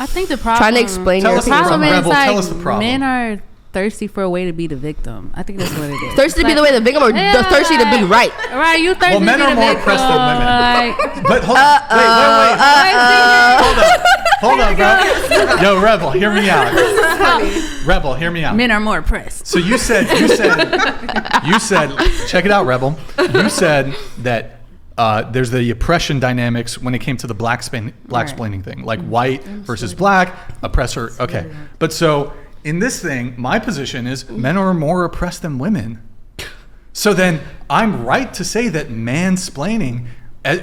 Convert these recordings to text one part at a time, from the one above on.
I think the problem. Trying to explain the problem is Rebel, like tell us the problem. men are thirsty for a way to be the victim. I think that's what it is. Thirsty to be the way the victim, or thirsty to be right? Right, you thirsty Well, men to be are the more victim. oppressed than women. Like, But hold on, wait. Hold on, bro. Yo, Rebel, hear me out. Rebel, hear me out. men are more oppressed. So you said, check it out, Rebel. You said that there's the oppression dynamics when it came to the black-splaining thing, like white versus black, oppressor. Okay, but so in this thing, my position is men are more oppressed than women. So then I'm right to say that mansplaining,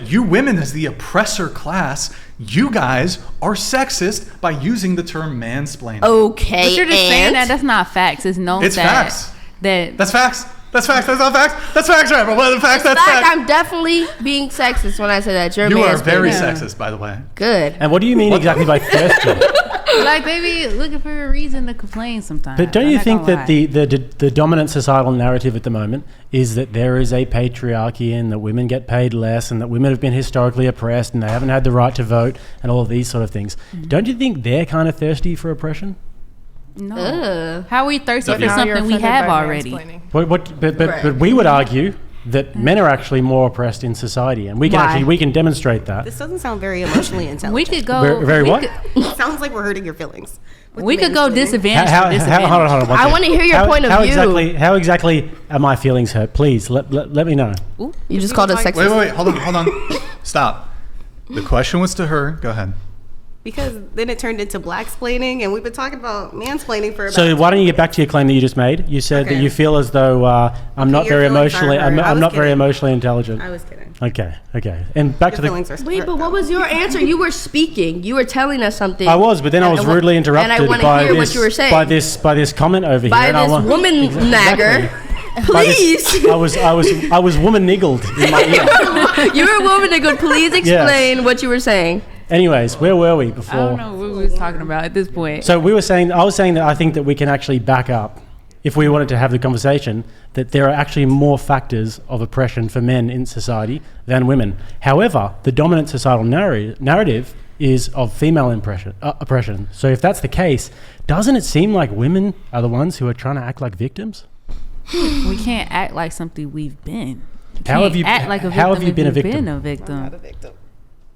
you women as the oppressor class, you guys are sexist by using the term mansplaining. Okay, But you're just saying that. That's not facts. It's known It's that. facts. That's facts. That's facts. That's not facts. That's facts, right? But what are the facts? That's facts. I'm definitely being sexist when I say that. You're You are very mansplaining. sexist, by the way. Good. And what do you mean exactly by thirsty? like they be looking for a reason to complain sometimes. But don't I'm you not think gonna that lie. the dominant societal narrative at the moment is that there is a patriarchy and that women get paid less and that women have been historically oppressed and they haven't had the right to vote and all of these sort of things? Don't you think they're kind of thirsty for oppression? No. How are we thirsty for Now something we have already? But we would argue that men are actually more oppressed in society, and we can demonstrate that. This doesn't sound very emotionally intelligent. We could go. Very what? It sounds like we're hurting your feelings. We could go disadvantage for disadvantage. Hold on. I want to hear your point of view. How exactly are my feelings hurt? Please let me know. You just called us sexist. Wait. Hold on. Stop. The question was to her. Go ahead. Because then it turned into black-splaining, and we've been talking about mansplaining for about... So why don't you get back to your claim that you just made? You said that you feel as though I'm not very emotionally. I'm not very emotionally intelligent. I was kidding. Okay. And back to the. Wait, but what was your answer? You were speaking. You were telling us something. I was, but then I was rudely interrupted and I want to by hear this, what you were saying. by this comment over By here. this woman nagger. Please. I was woman niggled in my ear. You were a woman that could please explain what you were saying. Anyways, where were we before? I don't know what we was talking about at this point. So I was saying that I think that we can actually back up, if we wanted to have the conversation, that there are actually more factors of oppression for men in society than women. However, the dominant societal narrative is of female oppression. So if that's the case, doesn't it seem like women are the ones who are trying to act like victims? We can't act like something we've been. How have you been a victim? Been a victim. I'm not a victim.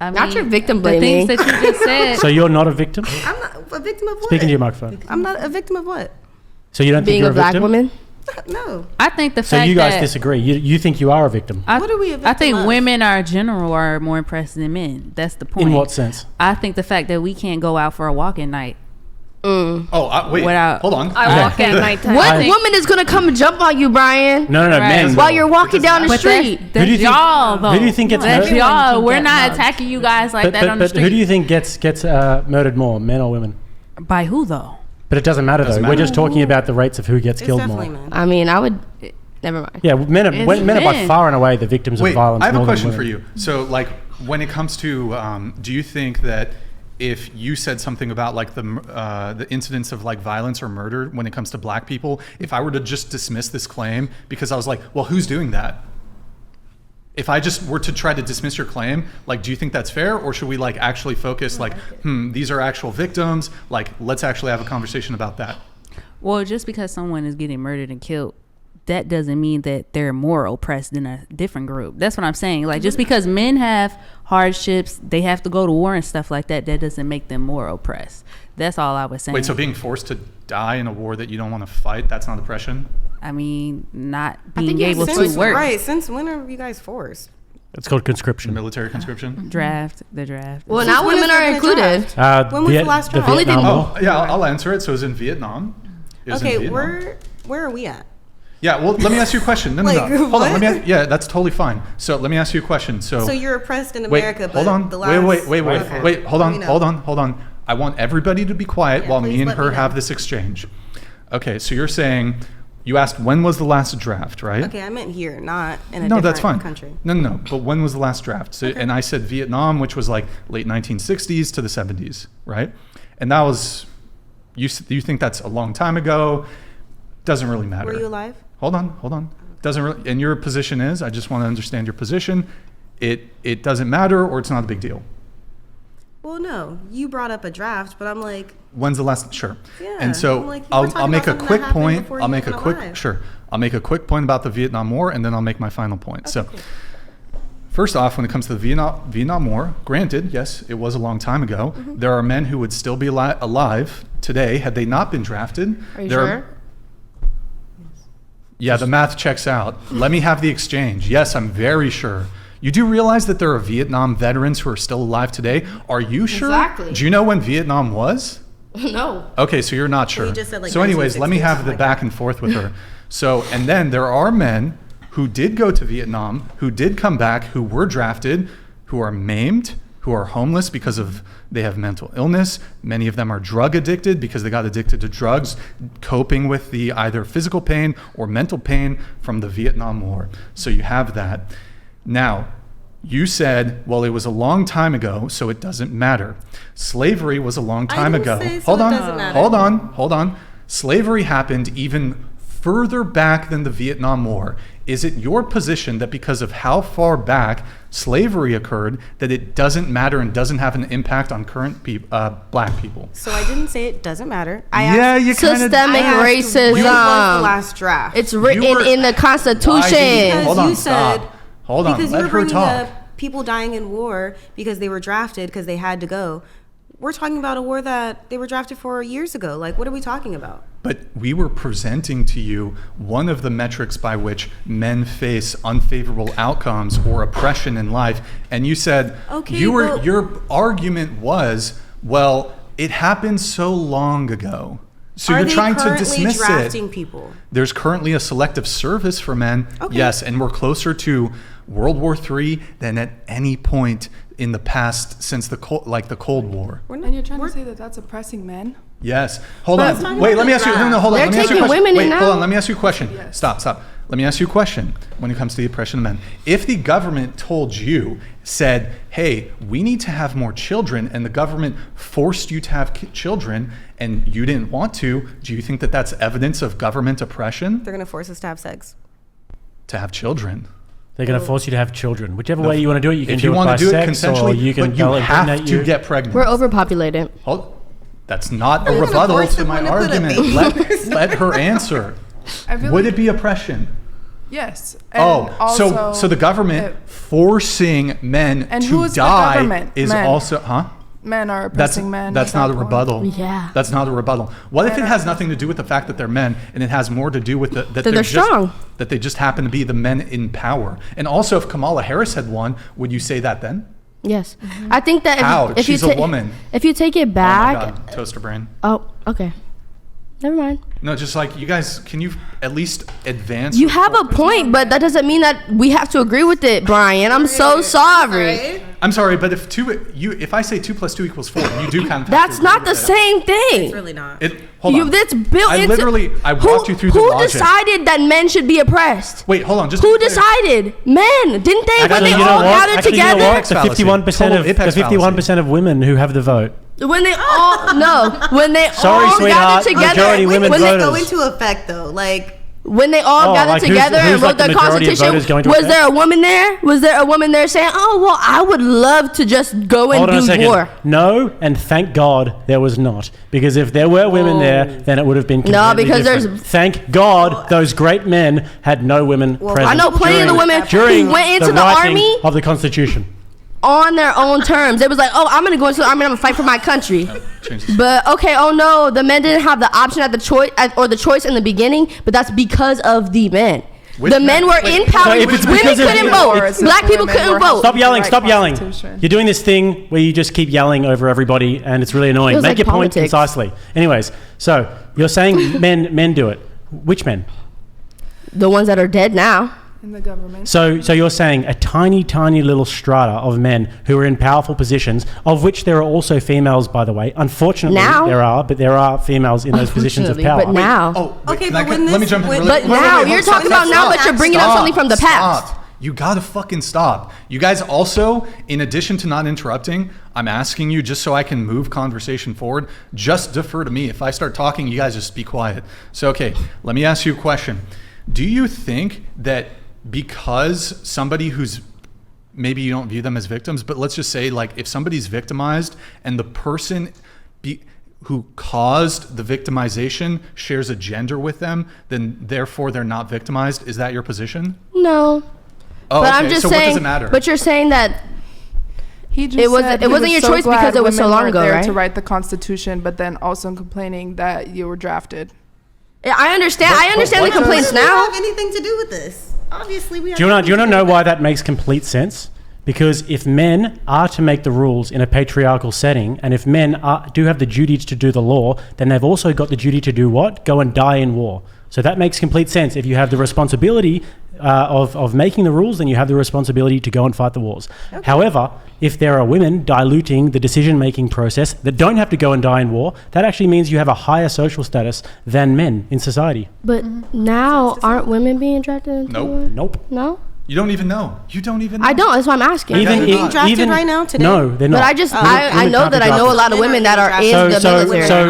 I Not mean, your victim the blaming. things that you just said. So you're not a victim? I'm not a victim of what? Speaking to your microphone. I'm not a victim of what? So you don't think Being you're a black victim? woman? No. I think the So fact you guys that disagree. You think you are a victim. What are we a victim I think of? women are in general are more impressed than men. That's the point. In what sense? I think the fact that we can't go out for a walk at night. Wait. Without- Hold on. I walk at nighttime. What woman is going to come jump on you, Brian? No, Right. men. While you're walking down the But street. that's do you think- y'all, though. who do you think gets That's murdered? y'all. We're get not mugged. attacking you guys like that on the But street. who do you think gets murdered more, men or women? By who, though? But it doesn't matter Doesn't though. We're matter. just talking about the rates of who gets It's killed more. definitely men. I mean, I would... Never mind. Yeah, men are by men. far and away the victims Wait, of violence. I have a more than question women. for you. So, like, when it comes to, do you think that if you said something about like the incidence of like violence or murder when it comes to black people, if I were to just dismiss this claim because I was like, well, who's doing that? If I just were to try to dismiss your claim, like, do you think that's fair, or should we like actually focus like, these are actual victims? Like, let's actually have a conversation about that. Well, just because someone is getting murdered and killed, that doesn't mean that they're more oppressed than a different group. That's what I'm saying. Like, just because men have hardships, they have to go to war and stuff like that, that doesn't make them more oppressed. That's all I was saying. Wait, so being forced to die in a war that you don't want to fight, that's not oppression? I mean, not think being you able have to work. Right. Since when are you guys forced? It's called conscription. Military conscription? The draft. Well, Since now when women is are there been a included. draft? When was the last draft? Only Vietnam War. Oh, yeah, I'll answer it. So it was in Vietnam. It was in Okay, Vietnam. where are we at? Yeah, well, let me ask you a question. No, Like, no. Hold on. what? Yeah, that's totally fine. So let me ask you a question. So you're oppressed in wait, America, but hold on. the last... Wait. Okay. Hold Let me know. on. I want everybody to be quiet while me please and let me her know. have this exchange. Okay, so you're saying, you asked when was the last draft, right? Okay, I meant here, not in a No, different that's fine. country. No. But when was the last draft? So, and I said Vietnam, which was like late 1960s to the 70s, right? And that was, you think that's a long time ago? Doesn't really matter. Were you alive? Hold on. Doesn't really. And your position is, I just want to understand your position. It doesn't matter, or it's not a big deal. well, no, you brought up a draft, but I'm like, When's the last? Sure. Yeah, And so I'm like, we're I'll talking make a about something quick that happened point. before I'll you make a were quick alive. sure. I'll make a quick point about the Vietnam War, and then I'll make my final point. So, first off, when it comes to the Vietnam War, granted, yes, it was a long time ago. Mm-hmm. There are men who would still be alive today had they not been drafted. Are you There sure? Yeah, the math checks out. Let me have the exchange. Yes, I'm very sure. You do realize that there are Vietnam veterans who are still alive today? Are you sure? Exactly. Do you know when Vietnam was? No. Okay, so you're not sure. you just said, like, So anyways, let me 1960s, have the like back and forth with her. So, and then there are men who did go to Vietnam, who did come back, who were drafted, who are maimed, who are homeless because of they have mental illness. Many of them are drug addicted because they got addicted to drugs, coping with the either physical pain or mental pain from the Vietnam War. So you have that. Now, you said, well, it was a long time ago, so it doesn't matter. Slavery was a long time didn't ago. say so Hold it on, doesn't matter. hold on. Slavery happened even further back than the Vietnam War. Is it your position that because of how far back slavery occurred, that it doesn't matter and doesn't have an impact on current black people? So I didn't say it doesn't matter. You kind Systemic I asked, racism. when was the last draft? It's written in the Constitution. Because Hold on, you said, stop. Hold on, because let you were her bringing talk. up people dying in war because they were drafted because they had to go. We're talking about a war that they were drafted for years ago. Like, what are we talking about? But we were presenting to you one of the metrics by which men face unfavorable outcomes or oppression in life, and you said Okay, your argument was, well, it happened so long ago. So Are you're they trying to currently dismiss drafting it. people? There's currently a selective service for men. Okay. Yes, and we're closer to World War III than at any point in the past since the Cold War. And you're trying to say that that's oppressing men? Yes. Hold But I'm on. talking Wait, about let me the ask you. No, draft. hold on. They're Let me ask you a taking question. women Wait, in hold now. on. Let me ask you a question. Stop. Let me ask you a question when it comes to the oppression of men. If the government told you, said, hey, we need to have more children, and the government forced you to have children, and you didn't want to, do you think that that's evidence of government oppression? They're going to force us to have sex. To have children. They're going to force you to have children. Whichever way you want to do it, you can If do you it want by to do it sex, or consensually, you can but you have impregnate to you. get pregnant. We're overpopulated. Hold. That's not a You're gonna rebuttal force to a my woman to put a argument. baby Let her answer. I feel Would like, it be oppression? yes. And Oh, also, so the government forcing men And to who is the die government? is Men. also, huh? men are That's oppressing men. that's at not a that point. rebuttal. Yeah. That's not a rebuttal. What if it has nothing to do with the fact that they're men, and it has more to do with that they're just, strong. that they just happen to be the men in power? And also, if Kamala Harris had won, would you say that then? Yes. I think that How? if She's you a woman. If you take it Oh my back. God, toaster brain. Oh, okay. Never mind. No, just like you guys, can you at least advance? You your have a point, but that doesn't mean that we have to agree with it, Brian. I'm so sorry. I'm sorry, but if I say 2 + 2 = 4, you do kind of. Have That's to not agree the with it. same thing. It's really not. Hold on. That's built I into. literally walked you through the Who logic. decided that men should be oppressed? Wait, hold on. Just Who to be clear. decided? Men, didn't they? When they you know all what? gathered Actually, together. you know what? The Fallacy. 51% Total of apex the 51% of women who have the vote. When they all when they Sorry, all sweetheart, gathered together. majority women when, they, voters. Go into effect though, like when they all Oh, gathered like who's- together who's and like wrote the the majority of Constitution, voters going to was effect? there a woman there? Was there a woman there saying, "Oh well, I would love to just go and Hold on a do second. war"? No, and thank God there was not. Because if there were women there, then it would have been No, completely because different. there's- Thank God those great men had no women present. I know plenty of the women during who went into the writing army of the Constitution. on their own terms. It was like, "Oh, I'm gonna go into the army. I'm gonna fight for my country." Change this. But okay, oh no, the men didn't have the option at the choice or the choice in the beginning. But that's because of the men. Which the men? men were Wait, in power. so if it's Women because of- couldn't Or vote. is it Black the people women couldn't were vote. Stop yelling, Right stop yelling. Constitution. You're doing this thing where you just keep yelling over everybody and it's really annoying. Feels Make like your point politics. concisely. Anyways, so you're saying men do it. Which men? The ones that are dead now. In the government. So you're saying a tiny little strata of men who are in powerful positions, of which there are also females, by the way. Unfortunately, Now? there are females in those positions of Unfortunately, power. but now. Oh, wait, Okay, can but I- when let me this- jump in. when- Really, But now you're talking about now, but you're bringing up something from the past. Stop. You gotta fucking stop. You guys also, in addition to not interrupting, I'm asking you just so I can move conversation forward, just defer to me. If I start talking, you guys just be quiet. So, okay, let me ask you a question. Do you think that because somebody who's maybe you don't view them as victims, but let's just say like if somebody's victimized and the person who caused the victimization shares a gender with them, then therefore they're not victimized. Is that your position? No. Oh, But okay. I'm just so saying. what does it matter? But you're saying that He just It wasn't- said it he wasn't was your choice glad because it was so women long weren't ago, there right? to write the Constitution, but then also complaining that you were drafted. I understand. I understand the what complaints What does now. have anything to do with this? Obviously, we have Do you want nothing to do know with why it. that makes complete sense? Because if men are to make the rules in a patriarchal setting, and if men do have the duty to do the law, then they've also got the duty to do what? Go and die in war. So that makes complete sense. If you have the responsibility of making the rules, then you have the responsibility to go and fight the wars. Okay. However, if there are women diluting the decision-making process that don't have to go and die in war, that actually means you have a higher social status than men in society. But now, aren't women being drafted into Nope. war? Nope. No? You don't even know. You don't even know. I don't. That's why I'm asking. Even They're being drafted right now, today? No, they're not. But I know that I know a lot of women that are in So, the so, military. so